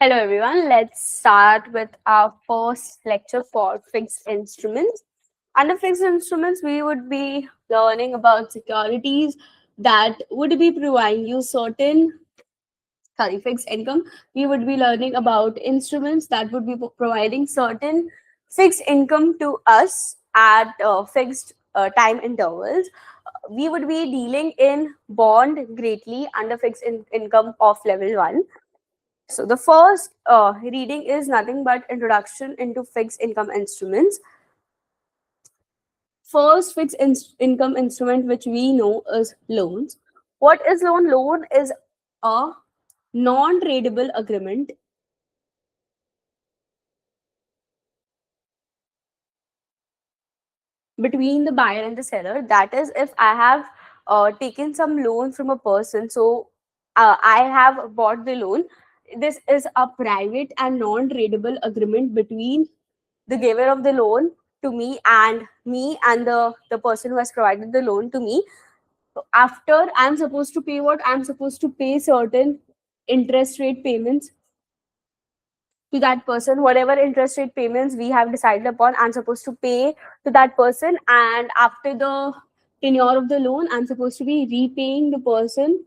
Hello everyone, let's start with our first lecture for fixed instruments. Under fixed instruments, we would be learning about securities that would be providing you fixed income. We would be learning about instruments that would be providing certain fixed income to us at fixed time intervals. We would be dealing in bond greatly under fixed income of level 1. So the first reading is nothing but introduction into fixed income instruments. First income instrument which we know is loans. What is loan? Loan is a non-tradable agreement between the buyer and the seller. That is, if I have taken some loan from a person, so I have bought the loan. This is a private and non-tradable agreement between the giver of the loan to me and the person who has provided the loan to me. So after, I'm supposed to pay what? I'm supposed to pay certain interest rate payments to that person. Whatever interest rate payments we have decided upon, I'm supposed to pay to that person. And after the tenure of the loan, I'm supposed to be repaying the person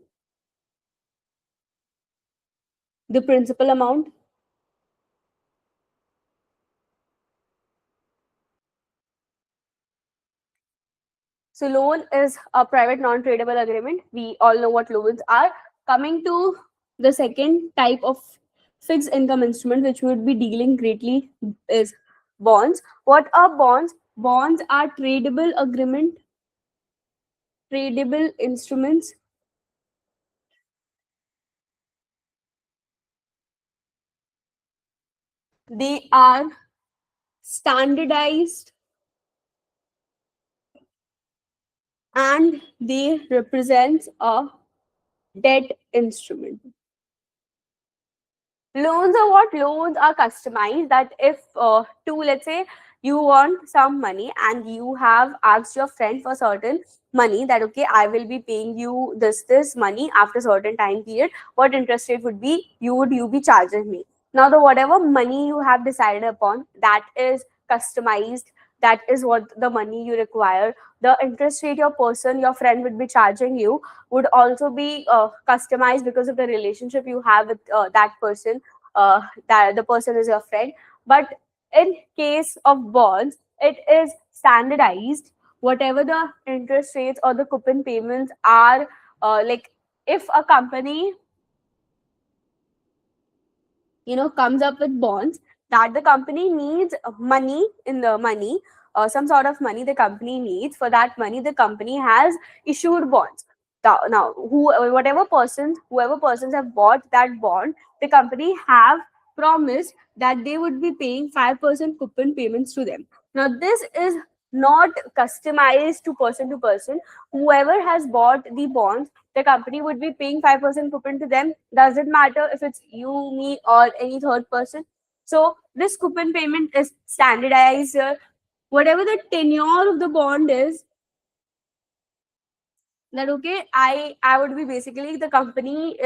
the principal amount. So loan is a private non-tradable agreement. We all know what loans are. Coming to the second type of fixed income instrument which we would be dealing greatly is bonds. What are bonds? Bonds are tradable instruments. They are standardized and they represent a debt instrument. Loans are what? Loans are customized. That if let's say you want some money and you have asked your friend for certain money, that okay, I will be paying you this money after certain time period. What interest rate would be you be charging me? Now the whatever money you have decided upon, that is customized. That is what the money you require. The interest rate your friend would be charging you would also be customized because of the relationship you have with that person. That the person is your friend. But in case of bonds, it is standardized. Whatever the interest rates or the coupon payments are, like if a company comes up with bonds, that the company needs money in the money, some sort of money the company needs. For that money, the company has issued bonds. Now whoever persons have bought that bond, the company have promised that they would be paying 5% coupon payments to them. Now this is not customized to person. Whoever has bought the bonds, the company would be paying 5% coupon to them. Doesn't matter if it's you, me, or any third person. So this coupon payment is standardized here. Whatever the tenure of the bond is, that okay, I would be basically company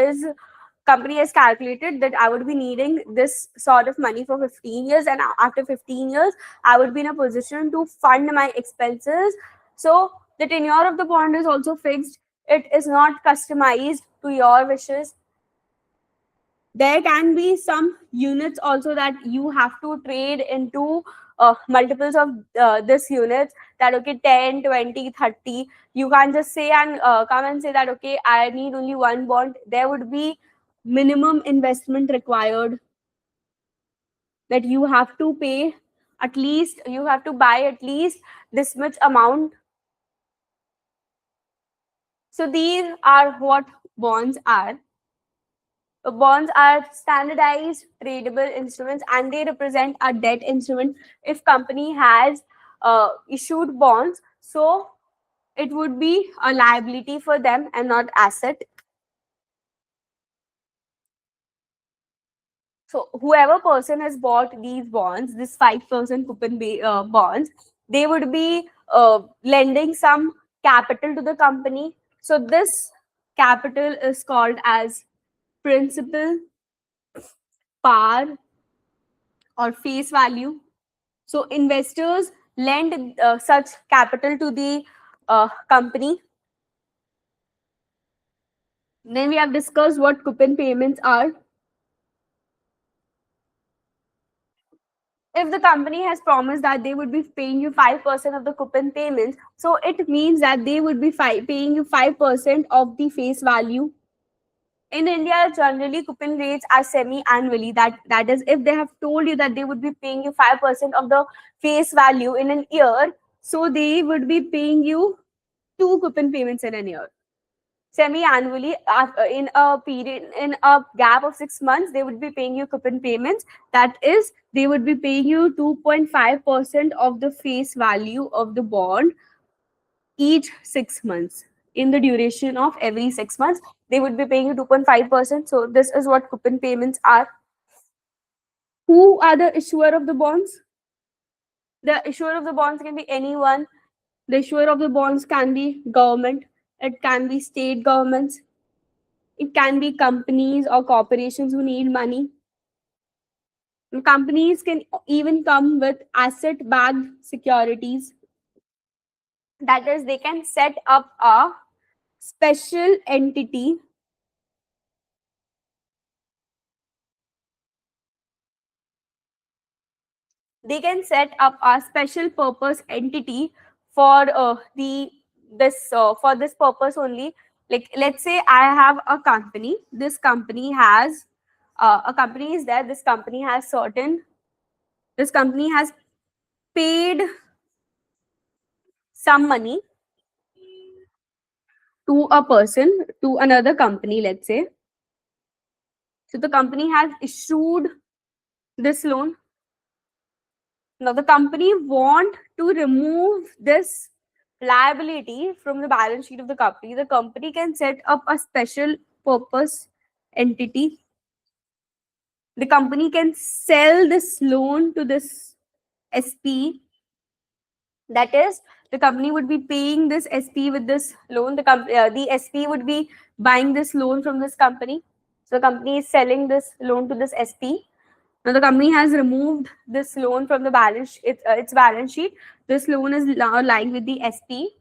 has calculated that I would be needing this sort of money for 15 years, and after 15 years I would be in a position to fund my expenses. So the tenure of the bond is also fixed. It is not customized to your wishes. There can be some units also that you have to trade into multiples of this units, that okay, 10, 20, 30. You can't just say and come and say that okay, I need only one bond. There would be minimum investment required, that you have to pay at least, you have to buy at least this much amount. So these are what bonds are. Bonds are standardized tradable instruments and they represent a debt instrument. If company has issued bonds, so it would be a liability for them and not asset. So whoever person has bought these bonds, this 5% coupon bonds, they would be lending some capital to the company. So this capital is called as principal par or face value. So investors lend such capital to the company. Then we have discussed what coupon payments are. If the company has promised that they would be paying you 5% of the coupon payments, so it means that they would be paying you 5% of the face value. In India, generally coupon rates are semi-annually. That is, if they have told you that they would be paying you 5% of the face value in an year, so they would be paying you two coupon payments in a year. Semi-annually, in a period, in a gap of 6 months, they would be paying you coupon payments. That is, they would be paying you 2.5% of the face value of the bond each 6 months. In the duration of every 6 months, they would be paying you 2.5%. So this is what coupon payments are. Who are the issuer of the bonds? The issuer of the bonds can be anyone. The issuer of the bonds can be government, it can be state governments, it can be companies or corporations who need money. Companies can even come with asset backed securities. That is, they can set up a special entity. They can set up a special purpose entity for the this for this purpose only. Like, let's say I have a company. This company has a company is there. This company has paid some money to a person, to another company, let's say. So the company has issued this loan. Now the company want to remove this liability from the balance sheet of the company. The company can set up a special purpose entity. The company can sell this loan to this SP. That is, the company would be paying this SP with this loan. The SP would be buying this loan from this company. So the company is selling this loan to this SP. Now the company has removed this loan from the its balance sheet. This loan is now lying with the SP.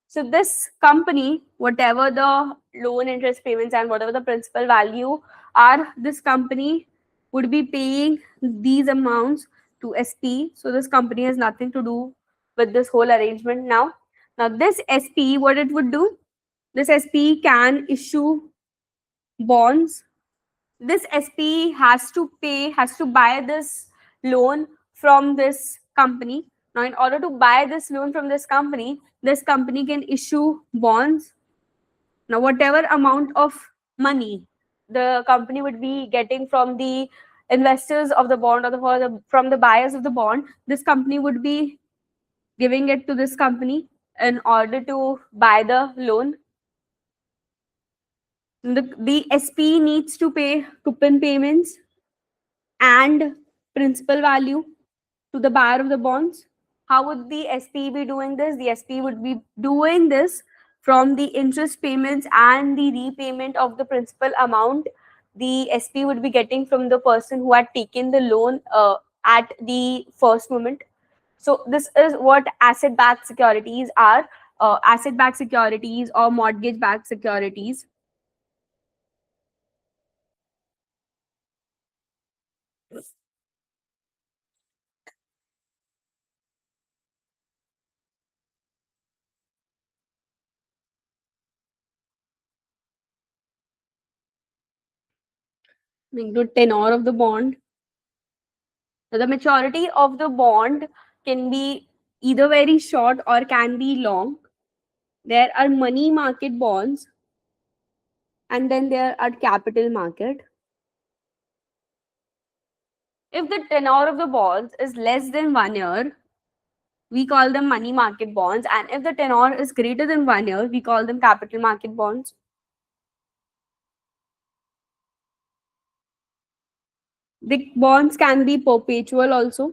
So this company, whatever the loan interest payments and whatever the principal value are, this company would be paying these amounts to SP. So this company has nothing to do with this whole arrangement now. Now this SP, what it would do? This SP can issue bonds. This SP has to buy this loan from this company. Now, in order to buy this loan from this company can issue bonds. Now, whatever amount of money the company would be getting from the investors of the bond, or from the buyers of the bond, this company would be giving it to this company in order to buy the loan. The SP needs to pay coupon payments and principal value to the buyer of the bonds. How would the SP be doing this? The SP would be doing this from the interest payments and the repayment of the principal amount the SP would be getting from the person who had taken the loan at the first moment. So this is what asset-backed securities are. Asset-backed securities or mortgage-backed securities. The tenor of the bond. So the maturity of the bond can be either very short or can be long. There are money market bonds, and then there are capital market. If the tenor of the bonds is less than 1 year, we call them money market bonds. And if the tenor is greater than 1 year, we call them capital market bonds. The bonds can be perpetual also.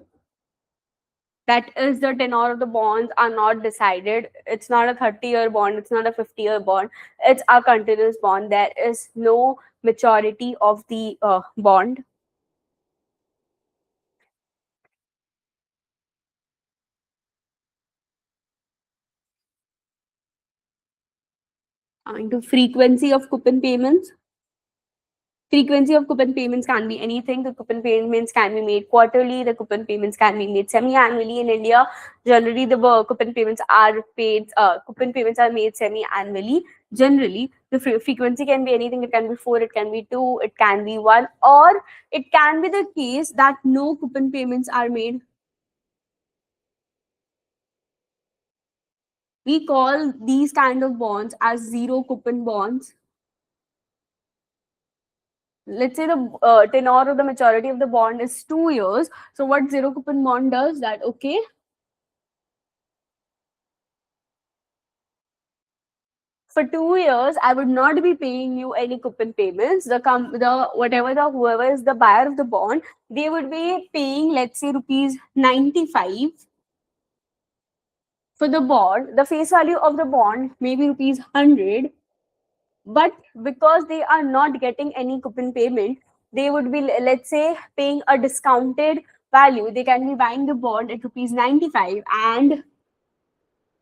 That is, the tenor of the bonds are not decided. It's not a 30-year bond, it's not a 50-year bond, it's a continuous bond. There is no maturity of the bond. Into frequency of coupon payments. Frequency of coupon payments can be anything. The coupon payments can be made quarterly. The coupon payments can be made semi-annually. In India, generally the coupon payments are paid. Coupon payments are made semi-annually. Generally, the frequency can be anything. It can be four. It can be two. It can be one. Or it can be the case that no coupon payments are made. We call these kind of bonds as zero coupon bonds. Let's say the tenor or the maturity of the bond is 2 years. So what zero coupon bond does that? Okay, for 2 years, I would not be paying you any coupon payments. The whatever the whoever is the buyer of the bond, they would be paying, let's say, rupees 95 for the bond. The face value of the bond may be rupees 100, but because they are not getting any coupon payment, they would be, let's say, paying a discounted value. They can be buying the bond at rupees 95, and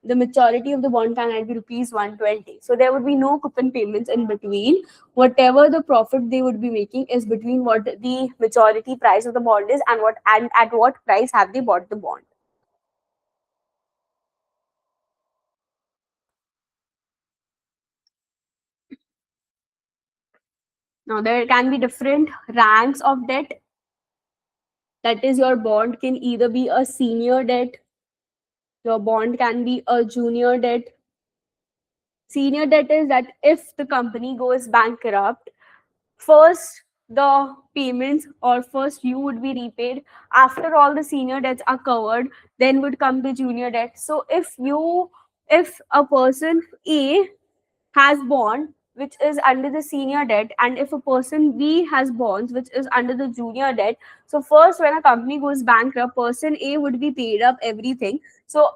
the maturity of the bond can be rupees 120. So there would be no coupon payments in between. Whatever the profit they would be making is between what the maturity price of the bond is and at what price have they bought the bond. Now there can be different ranks of debt. That is, your bond can either be a senior debt, your bond can be a junior debt. Senior debt is that if the company goes bankrupt, first the payments, or first you would be repaid. After all the senior debts are covered, then would come the junior debt. So if a person A has bond which is under the senior debt, and if a person B has bonds which is under the junior debt, so first when a company goes bankrupt, person A would be paid up everything. So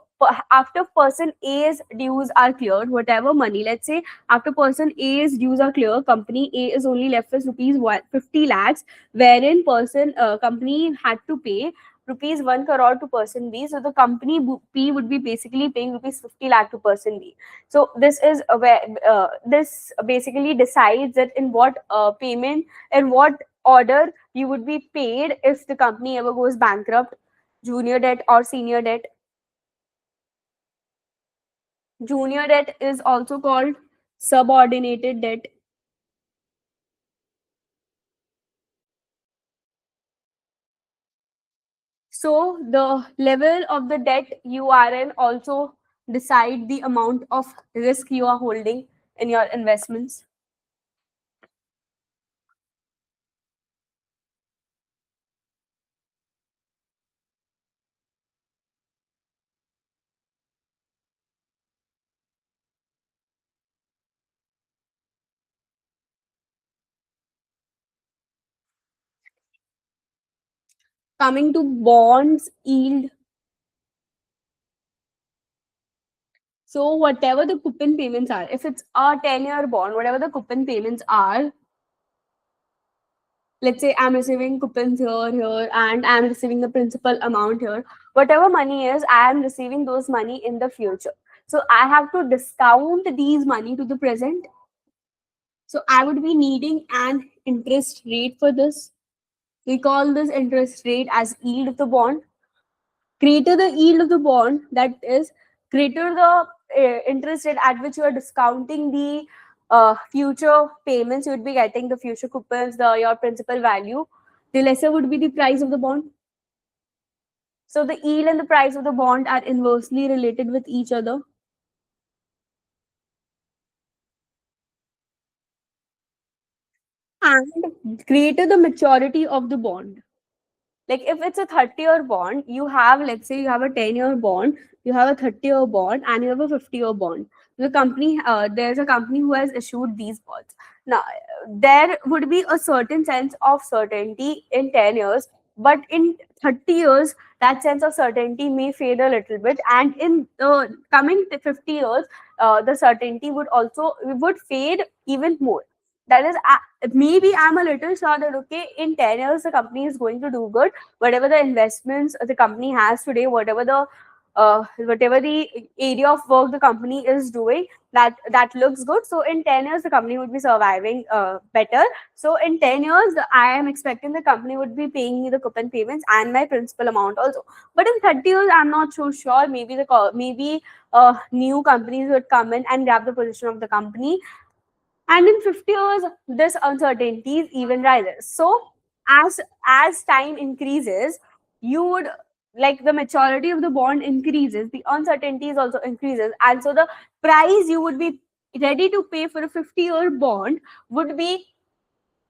after person A's dues are cleared, whatever money, let's say after person A's dues are clear, company A is only left with rupees 50 lakhs, wherein person company had to pay rupees 1 crore to person B. So the company P would be basically paying rupees 50 lakh to person B. So this is where this basically decides that in what payment, in what order you would be paid if the company ever goes bankrupt, junior debt or senior debt. Junior debt is also called subordinated debt. So the level of the debt you are in also decide the amount of risk you are holding in your investments. Coming to bonds yield. So whatever the coupon payments are, if it's a 10-year bond, whatever the coupon payments are, let's say I'm receiving coupons here, and I'm receiving the principal amount here. Whatever money is, I am receiving those money in the future. So I have to discount these money to the present. So I would be needing an interest rate for this. We call this interest rate as yield of the bond. Greater the yield of the bond, that is, greater the interest rate at which you are discounting the future payments you would be getting, the future coupons, the your principal value, the lesser would be the price of the bond. So the yield and the price of the bond are inversely related with each other. And greater the maturity of the bond, like if it's a 30-year bond, you have, let's say you have a 10-year bond, you have a 30-year bond, and you have a 50-year bond. There's a company who has issued these bonds. Now there would be a certain sense of certainty in 10 years, but in 30 years that sense of certainty may fade a little bit, and in the coming 50 years the certainty would fade even more. That is, maybe I'm a little sure that okay, in 10 years the company is going to do good. Whatever the investments the company has today, whatever the whatever the area of work the company is doing, that looks good. So in 10 years the company would be surviving better. So in 10 years I am expecting the company would be paying me the coupon payments and my principal amount also. But in 30 years I'm not so sure. Maybe maybe new companies would come in and grab the position of the company, and in 50 years this uncertainties even rises. So as time increases, you would, like, the maturity of the bond increases, the uncertainties also increases, and so the price you would be ready to pay for a 50-year bond would be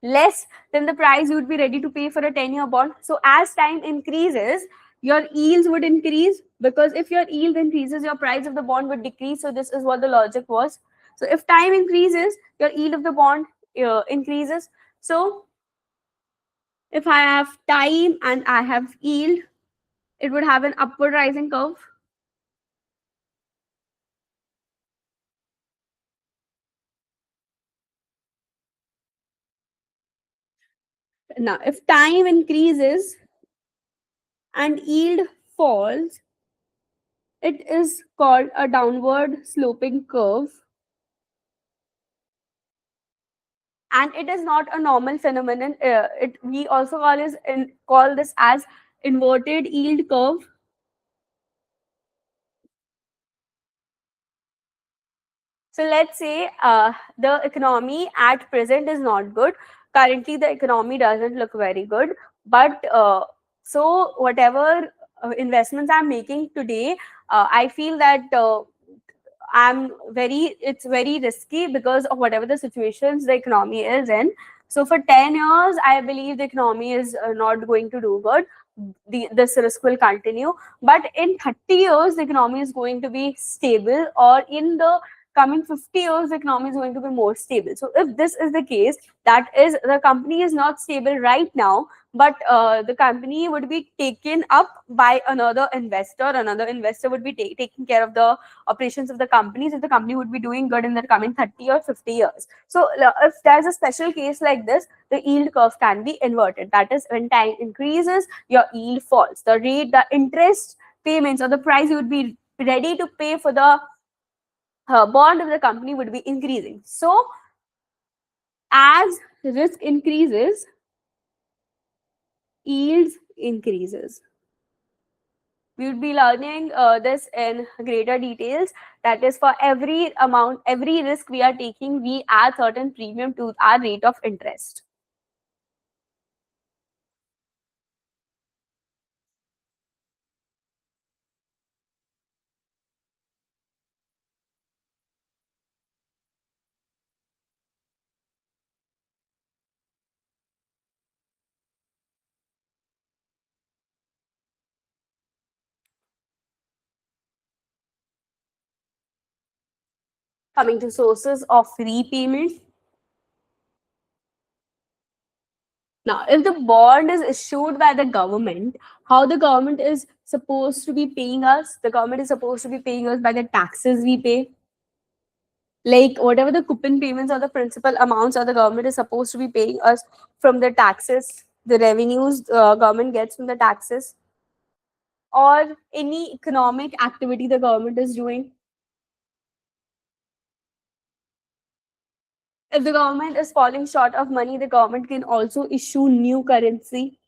less than the price you would be ready to pay for a 10-year bond. So as time increases, your yields would increase, because if your yield increases, your price of the bond would decrease. So this is what the logic was. So if time increases, your yield of the bond increases. So if I have time and I have yield, it would have an upward rising curve. Now, if time increases and yield falls, it is called a downward sloping curve, and it is not a normal phenomenon. It we also call this as inverted yield curve. So let's say the economy at present is not good. Currently, the economy doesn't look very good, but so whatever investments I'm making today, I feel that it's very risky because of whatever the situations the economy is in. So for 10 years, I believe the economy is not going to do good. This risk will continue. But in 30 years, the economy is going to be stable, or in the coming 50 years, the economy is going to be more stable. So if this is the case, that is, the company is not stable right now, but the company would be taken up by another investor. Another investor would be taking care of the operations of the companies, if the company would be doing good in the coming 30 or 50 years. So if there's a special case like this, the yield curve can be inverted. That is, when time increases, your yield falls. The interest payments, or the price you would be ready to pay for the bond of the company would be increasing. So as risk increases, yields increases. We would be learning this in greater details. That is, for every amount, every risk we are taking, we add certain premium to our rate of interest. Coming to sources of repayment. Now, if the bond is issued by the government, how the government is supposed to be paying us? The government is supposed to be paying us by the taxes we pay. Like whatever the coupon payments or the principal amounts, or the government is supposed to be paying us from the taxes, the revenues government gets from the taxes, or any economic activity the government is doing. If the government is falling short of money, the government can also issue new currency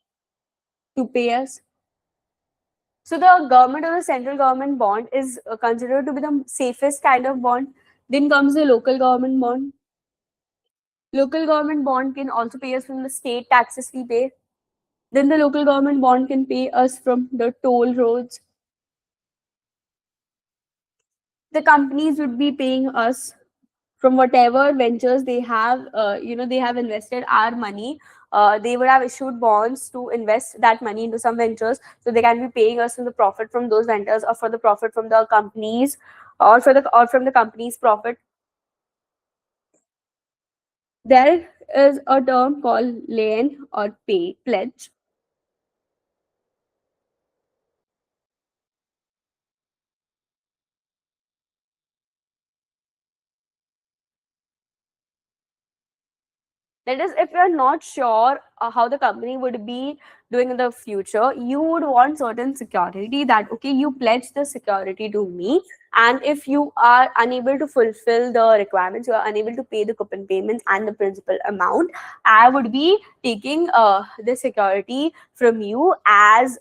to pay us. So the government or the central government bond is considered to be the safest kind of bond. Then comes the local government bond. Local government bond can also pay us from the state taxes we pay. Then the local government bond can pay us from the toll roads. The companies would be paying us from whatever ventures they have. They have invested our money. They would have issued bonds to invest that money into some ventures, so they can be paying us from the profit from those ventures, or for the profit from the companies, or from the company's profit. There is a term called lien or pay pledge. That is, if you're not sure how the company would be doing in the future, you would want certain security that, okay, you pledge the security to me. And if you are unable to fulfill the requirements, you are unable to pay the coupon payments and the principal amount, I would be taking the security from you as,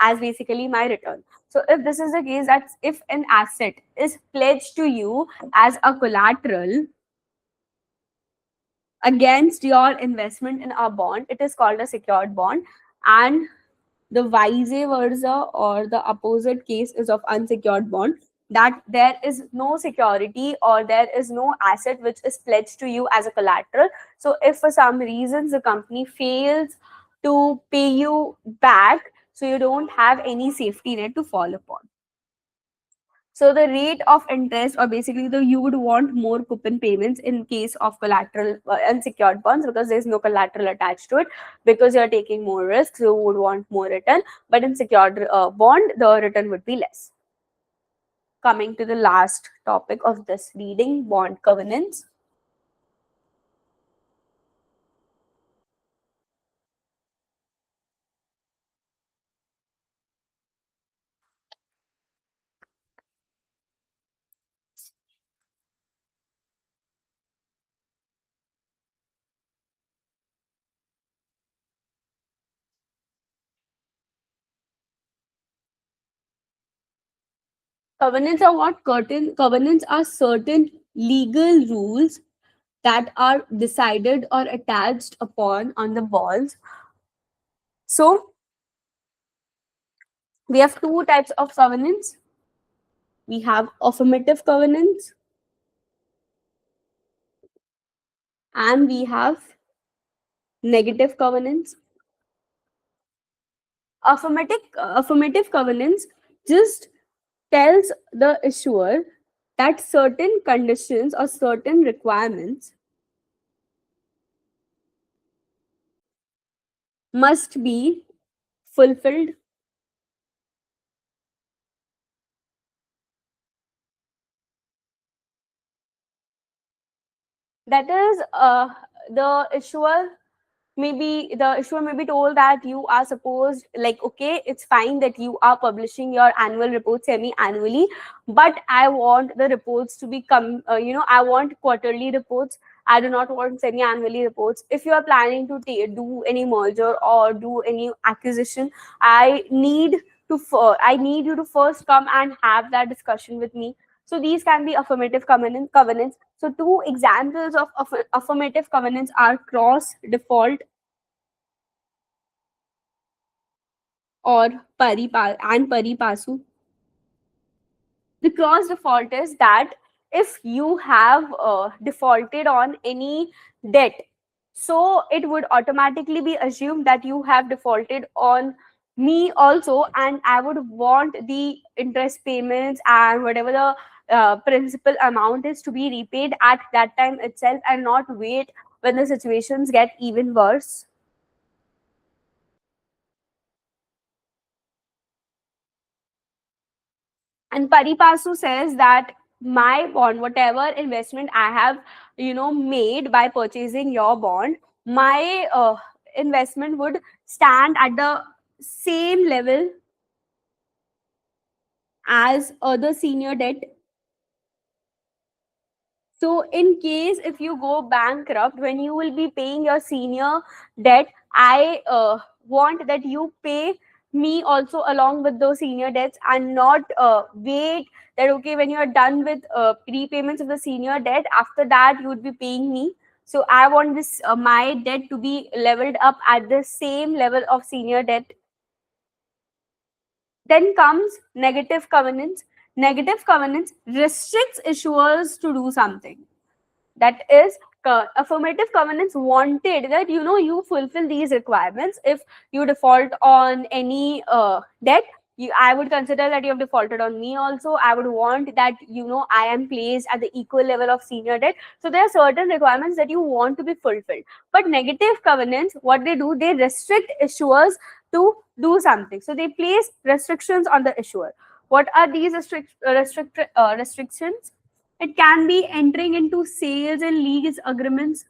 as basically my return. So if this is the case, that if an asset is pledged to you as a collateral against your investment in a bond, it is called a secured bond. And the vice versa, or the opposite case, is of unsecured bond, that there is no security or there is no asset which is pledged to you as a collateral. So if for some reasons the company fails to pay you back, so you don't have any safety net to fall upon. So the rate of interest, or basically the you would want more coupon payments in case of collateral unsecured bonds, because there's no collateral attached to it, because you're taking more risks, you would want more return. But in secured bond, the return would be less. Coming to the last topic of this reading, bond covenants. Covenants are what? Covenants are certain legal rules that are decided or attached upon on the bonds. So we have two types of covenants. We have affirmative covenants and we have negative covenants. Affirmative covenants just tells the issuer that certain conditions or certain requirements must be fulfilled. That is, the issuer may be told that you are supposed, like, okay, it's fine that you are publishing your annual report semi annually, but I want the reports to become, I want quarterly reports. I do not want semi annually reports. If you are planning to do any merger or do any acquisition, I need you to first come and have that discussion with me. So these can be affirmative covenants. So two examples of affirmative covenants are cross default or pari passu. The cross default is that if you have defaulted on any debt, so it would automatically be assumed that you have defaulted on me also, and I would want the interest payments and whatever the principal amount is to be repaid at that time itself, and not wait when the situations get even worse. And Paripasu says that my bond, whatever investment I have, made by purchasing your bond, my investment would stand at the same level as other senior debt. So, in case if you go bankrupt, when you will be paying your senior debt, I want that you pay me also along with those senior debts, and not wait that, okay, when you are done with repayments of the senior debt, after that you would be paying me. So I want this my debt to be leveled up at the same level of senior debt. Then comes negative covenants. Negative covenants restricts issuers to do something. That is, affirmative covenants wanted that, you fulfill these requirements. If you default on any debt, I would consider that you have defaulted on me also. I would want that, I am placed at the equal level of senior debt. So there are certain requirements that you want to be fulfilled. But negative covenants, what they do, they restrict issuers to do something. So they place restrictions on the issuer. What are these restrictions? It can be entering into sales and lease agreements.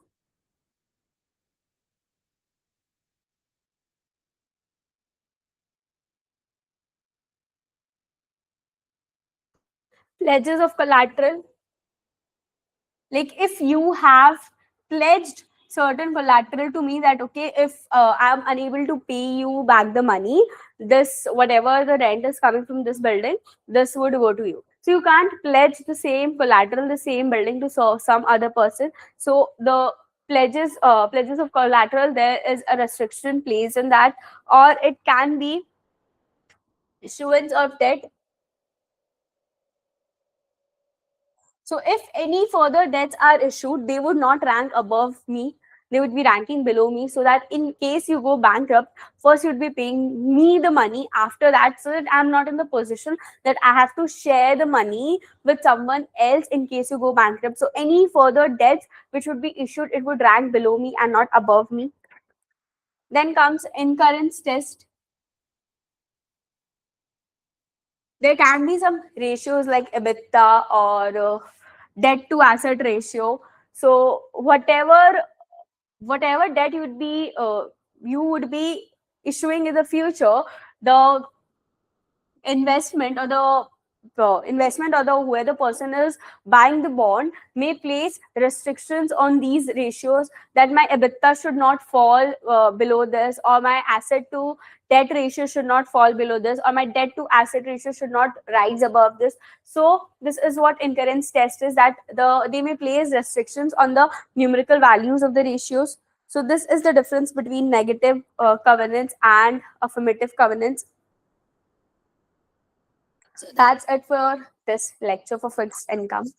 Pledges of collateral, like if you have pledged certain collateral to me that okay, if I'm unable to pay you back the money, this whatever the rent is coming from this building, this would go to you. So you can't pledge the same collateral, the same building to some other person. So the pledges of collateral, there is a restriction placed in that, or it can be issuance of debt. So if any further debts are issued, they would not rank above me. They would be ranking below me, so that in case you go bankrupt, first you'd be paying me the money after that, so that I'm not in the position that I have to share the money with someone else in case you go bankrupt. So any further debts which would be issued, it would rank below me and not above me. Then comes incurrence test. There can be some ratios like EBITDA or debt to asset ratio. So whatever debt you would be issuing in the future, the investment or the where the person is buying the bond may place restrictions on these ratios, that my EBITDA should not fall below this, or my asset to debt ratio should not fall below this, or my debt to asset ratio should not rise above this. So this is what incurrence test is, that they may place restrictions on the numerical values of the ratios. So this is the difference between negative covenants and affirmative covenants. So that's it for this lecture for fixed income.